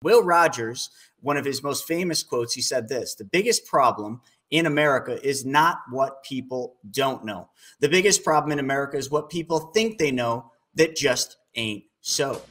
Will Rogers, one of his most famous quotes, he said this: the biggest problem in America is not what people don't know. The biggest problem in America is what people think they know that just ain't so.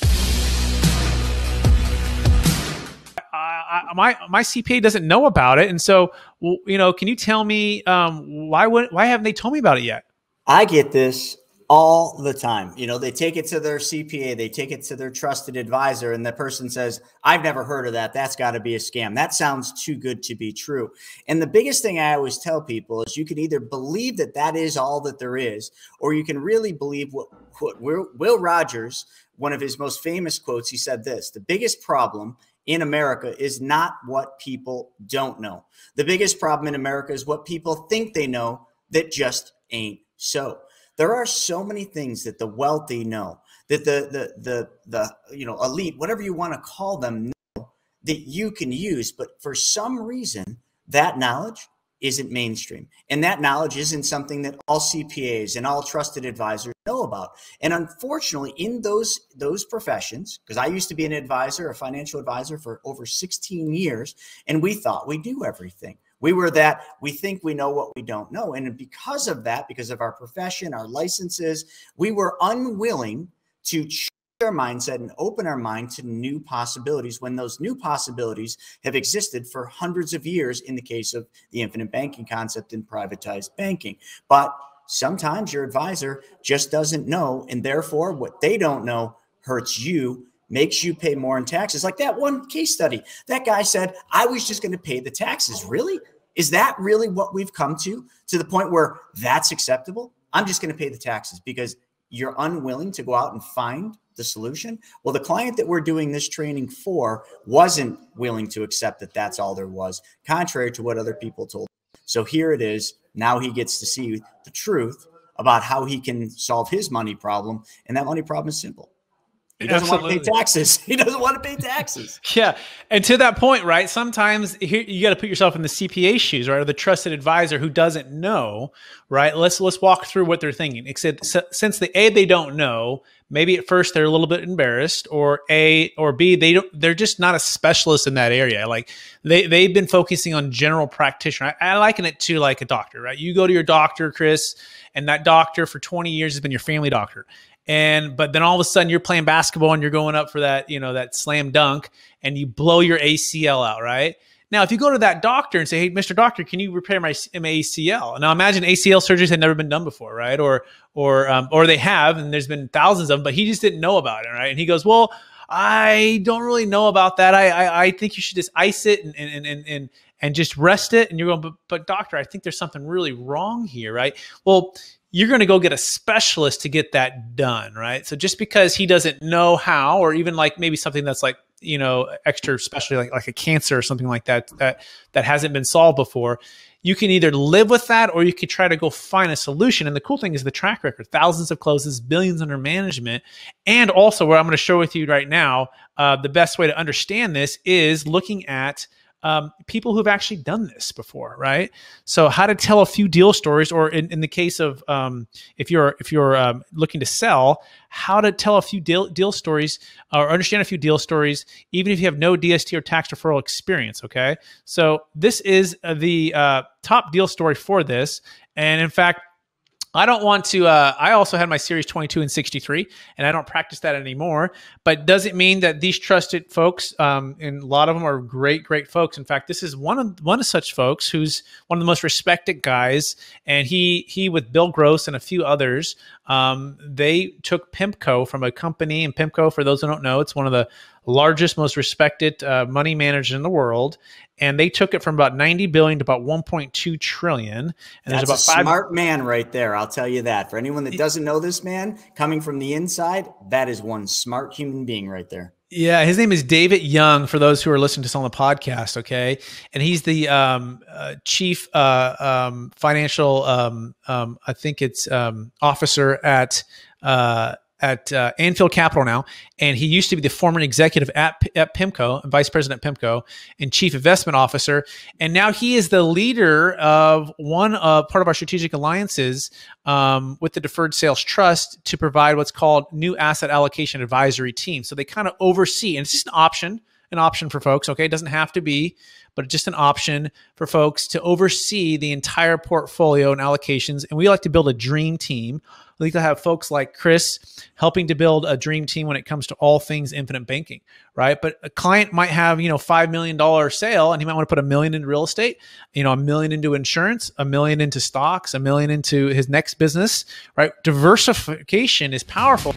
My CPA doesn't know about it. And so, can you tell me why haven't they told me about it yet? I get this all the time. They take it to their CPA, they take it to their trusted advisor, and the person says, I've never heard of that. That's got to be a scam. That sounds too good to be true. And the biggest thing I always tell people is you can either believe that that is all that there is, or you can really believe what Will Rogers, one of his most famous quotes, he said this: the biggest problem in America is not what people don't know. The biggest problem in America is what people think they know that just ain't so. There are so many things that the wealthy know, that the elite, whatever you want to call them, know that you can use. But for some reason, that knowledge isn't mainstream. And that knowledge isn't something that all CPAs and all trusted advisors know about. And unfortunately, in those professions, because I used to be an advisor, a financial advisor for over 16 years, and we thought we knew everything. We were that we think we know what we don't know. And because of that, because of our profession, our licenses, we were unwilling to change our mindset and open our mind to new possibilities when those new possibilities have existed for hundreds of years in the case of the infinite banking concept and privatized banking. But sometimes your advisor just doesn't know, and therefore what they don't know hurts you, makes you pay more in taxes. Like that one case study, that guy said, I was just going to pay the taxes. Really? Is that really what we've come to the point where that's acceptable? I'm just going to pay the taxes because you're unwilling to go out and find the solution. Well, the client that we're doing this training for wasn't willing to accept that that's all there was, contrary to what other people told him. So here it is. Now he gets to see the truth about how he can solve his money problem. And that money problem is simple. He doesn't want to pay taxes. He doesn't want to pay taxes. Yeah. And to that point, right, sometimes here you got to put yourself in the CPA shoes, right, or the trusted advisor who doesn't know, right? Let's walk through what they're thinking. Except since they don't know, maybe at first they're a little bit embarrassed, or B, they're just not a specialist in that area. Like they've been focusing on general practitioner. I liken it to like a doctor, right? You go to your doctor, Chris, and that doctor for 20 years has been your family doctor. But then all of a sudden you're playing basketball and you're going up for that, that slam dunk, and you blow your ACL out, right? Now, if you go to that doctor and say, hey, Mr. Doctor, can you repair my ACL? Now imagine ACL surgeries had never been done before, right? Or they have, and there's been thousands of them, but he just didn't know about it, right? And he goes, well, I don't really know about that. I think you should just ice it and just rest it. And you're going, but doctor, I think there's something really wrong here, right? Well, you're going to go get a specialist to get that done, right? So just because he doesn't know how, or even like maybe something that's like, extra specialty, like a cancer or something like that hasn't been solved before, you can either live with that or you could try to go find a solution. And the cool thing is the track record, thousands of closes, billions under management. And also what I'm going to share with you right now, the best way to understand this is looking at people who've actually done this before, right? So how to tell a few deal stories, or in the case of if you're looking to sell, how to tell a few deal stories or understand a few deal stories, even if you have no DST or tax deferral experience. Okay, so this is the top deal story for this, and in fact, I don't want to, I also had my series 22 and 63, and I don't practice that anymore, but doesn't mean that these trusted folks, and a lot of them are great folks. In fact, this is one of such folks who's one of the most respected guys. And he with Bill Gross and a few others, they took PIMCO from a company, and PIMCO, for those who don't know, it's one of the largest, most respected money managers in the world. And they took it from about 90 billion to about 1.2 trillion. And that's about a smart man right there. I'll tell you that. For anyone that doesn't know this man coming from the inside, that is one smart human being right there. Yeah, his name is David Young, for those who are listening to this on the podcast, okay? And he's the chief financial, I think it's officer at Anfield Capital now, and he used to be the former executive at PIMCO, and vice president at PIMCO, and chief investment officer, and now he is the leader of one part of our strategic alliances with the Deferred Sales Trust to provide what's called new asset allocation advisory team. So they kind of oversee, and it's just an option. an option for folks. Okay. It doesn't have to be, but just an option for folks to oversee the entire portfolio and allocations. And we like to build a dream team. We like to have folks like Chris helping to build a dream team when it comes to all things infinite banking, right? But a client might have, $5 million sale, and he might want to put $1 million into real estate, $1 million into insurance, $1 million into stocks, $1 million into his next business, right? Diversification is powerful.